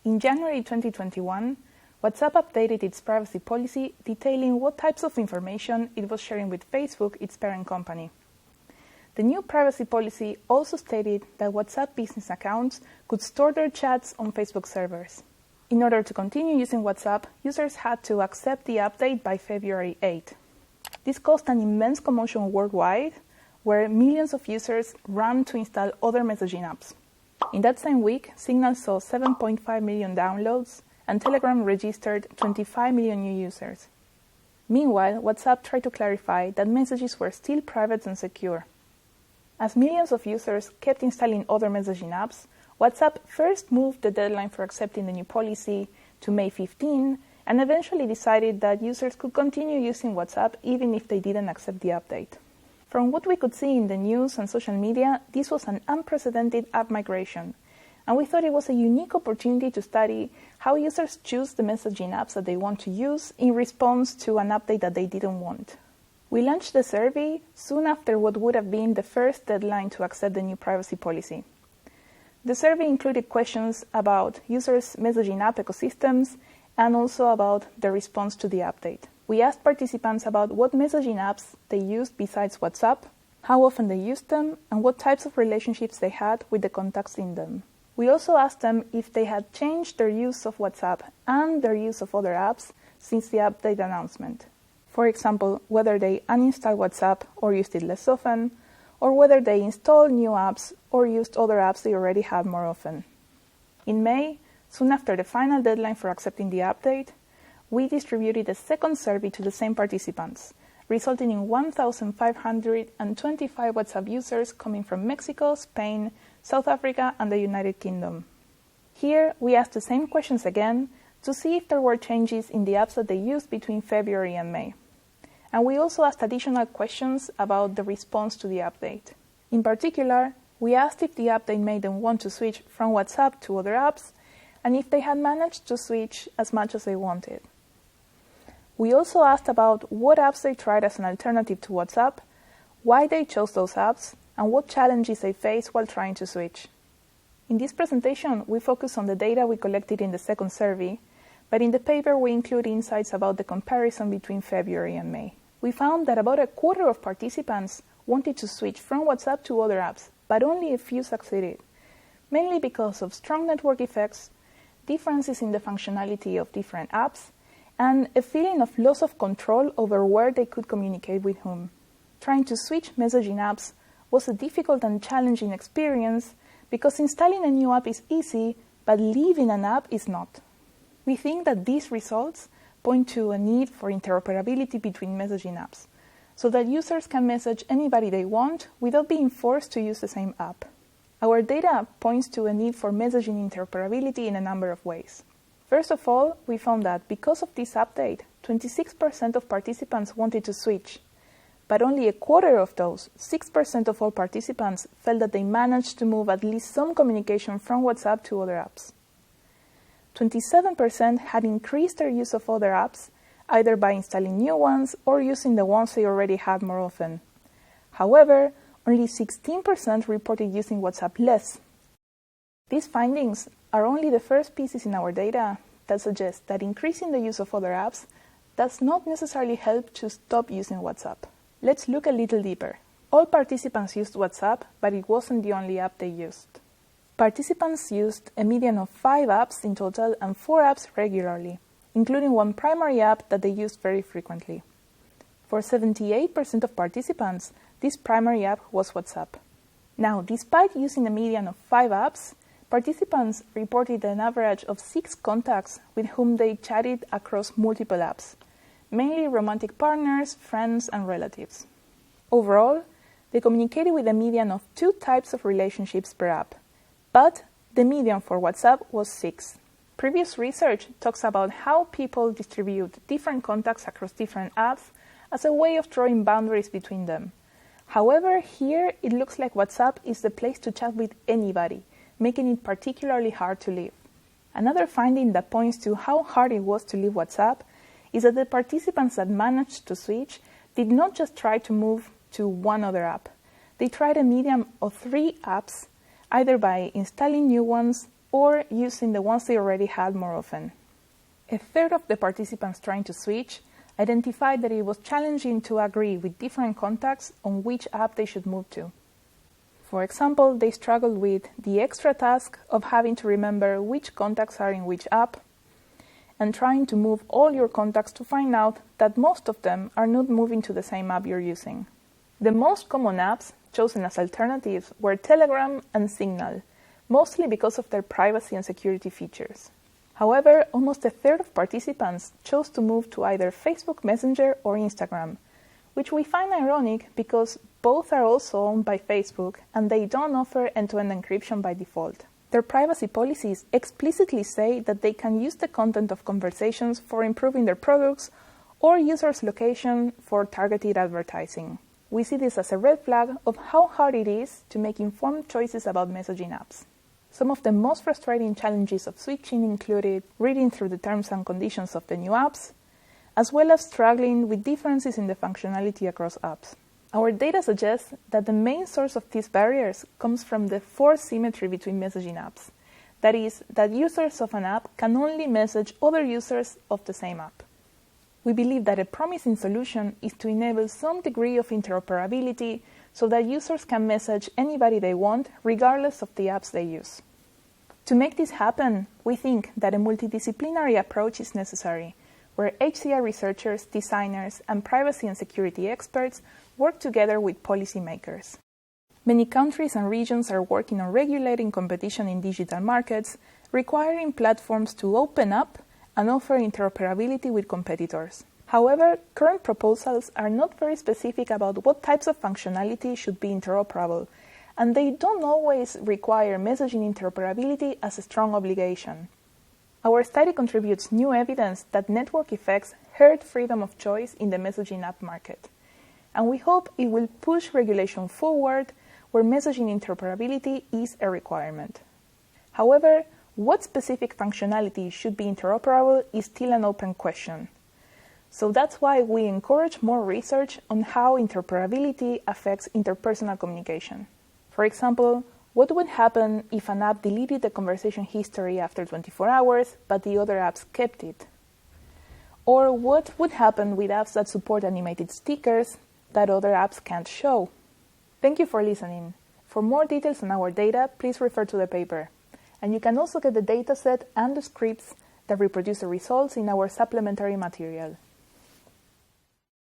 In January 2021, WhatsApp updated its privacy policy detailing what types of information it was sharing with Facebook, its parent company. The new privacy policy also stated that WhatsApp business accounts could store their chats on Facebook servers. In order to continue using WhatsApp, users had to accept the update by February 8. This caused an immense commotion worldwide, where millions of users ran to install other messaging apps. In that same week, Signal saw 7.5 million downloads, and Telegram registered 25 million new users. Meanwhile, WhatsApp tried to clarify that messages were still private and secure. As millions of users kept installing other messaging apps, WhatsApp first moved the deadline for accepting the new policy to May 15, and eventually decided that users could continue using WhatsApp even if they didn't accept the update. From what we could see in the news and social media, this was an unprecedented app migration, and we thought it was a unique opportunity to study how users choose the messaging apps that they want to use in response to an update that they didn't want. We launched the survey soon after what would have been the first deadline to accept the new privacy policy. The survey included questions about users' messaging app ecosystems and also about the response to the update. We asked participants about what messaging apps they used besides WhatsApp, how often they used them, and what types of relationships they had with the contacts in them. We also asked them if they had changed their use of WhatsApp and their use of other apps since the update announcement. For example, whether they uninstalled WhatsApp or used it less often, or whether they installed new apps or used other apps they already had more often. In May, soon after the final deadline for accepting the update, we distributed a second survey to the same participants, resulting in 1,525 WhatsApp users coming from Mexico, Spain, South Africa, and the United Kingdom. Here, we asked the same questions again to see if there were changes in the apps that they used between February and May. And we also asked additional questions about the response to the update. In particular, we asked if the update made them want to switch from WhatsApp to other apps, and if they had managed to switch as much as they wanted. We also asked about what apps they tried as an alternative to WhatsApp, why they chose those apps, and what challenges they faced while trying to switch. In this presentation, we focus on the data we collected in the second survey, but in the paper we include insights about the comparison between February and May. We found that about a quarter of participants wanted to switch from WhatsApp to other apps, but only a few succeeded, mainly because of strong network effects, differences in the functionality of different apps, and a feeling of loss of control over where they could communicate with whom. Trying to switch messaging apps was a difficult and challenging experience because installing a new app is easy, but leaving an app is not. We think that these results point to a need for interoperability between messaging apps, so that users can message anybody they want without being forced to use the same app. Our data points to a need for messaging interoperability in a number of ways. First of all, we found that because of this update, 26% of participants wanted to switch, but only a quarter of those, 6% of all participants, felt that they managed to move at least some communication from WhatsApp to other apps. 27% had increased their use of other apps, either by installing new ones or using the ones they already had more often. However, only 16% reported using WhatsApp less. These findings are only the first pieces in our data that suggest that increasing the use of other apps does not necessarily help to stop using WhatsApp. Let's look a little deeper. All participants used WhatsApp, but it wasn't the only app they used. Participants used a median of 5 apps in total and 4 apps regularly, including one primary app that they used very frequently. For 78% of participants, this primary app was WhatsApp. Now, despite using a median of 5 apps, participants reported an average of 6 contacts with whom they chatted across multiple apps, mainly romantic partners, friends, and relatives. Overall, they communicated with a median of 2 types of relationships per app, but the median for WhatsApp was 6. Previous research talks about how people distribute different contacts across different apps as a way of drawing boundaries between them. However, here it looks like WhatsApp is the place to chat with anybody, making it particularly hard to leave. Another finding that points to how hard it was to leave WhatsApp is that the participants that managed to switch did not just try to move to one other app. They tried a median of 3 apps, either by installing new ones, or using the ones they already had more often. A third of the participants trying to switch identified that it was challenging to agree with different contacts on which app they should move to. For example, they struggled with the extra task of having to remember which contacts are in which app, and trying to move all your contacts to find out that most of them are not moving to the same app you're using. The most common apps chosen as alternatives were Telegram and Signal, mostly because of their privacy and security features. However, almost a third of participants chose to move to either Facebook Messenger or Instagram, which we find ironic because both are also owned by Facebook and they don't offer end-to-end encryption by default. Their privacy policies explicitly say that they can use the content of conversations for improving their products or users' location for targeted advertising. We see this as a red flag of how hard it is to make informed choices about messaging apps. Some of the most frustrating challenges of switching included reading through the terms and conditions of the new apps, as well as struggling with differences in the functionality across apps. Our data suggests that the main source of these barriers comes from the forced symmetry between messaging apps. That is, that users of an app can only message other users of the same app. We believe that a promising solution is to enable some degree of interoperability so that users can message anybody they want, regardless of the apps they use. To make this happen, we think that a multidisciplinary approach is necessary, where HCI researchers, designers, and privacy and security experts work together with policymakers. Many countries and regions are working on regulating competition in digital markets, requiring platforms to open up and offer interoperability with competitors. However, current proposals are not very specific about what types of functionality should be interoperable, and they don't always require messaging interoperability as a strong obligation. Our study contributes new evidence that network effects hurt freedom of choice in the messaging app market, and we hope it will push regulation forward where messaging interoperability is a requirement. However, what specific functionality should be interoperable is still an open question. So that's why we encourage more research on how interoperability affects interpersonal communication. For example, what would happen if an app deleted the conversation history after 24 hours, but the other apps kept it? Or what would happen with apps that support animated stickers that other apps can't show? Thank you for listening. For more details on our data, please refer to the paper. And you can also get the dataset and the scripts that reproduce the results in our supplementary material.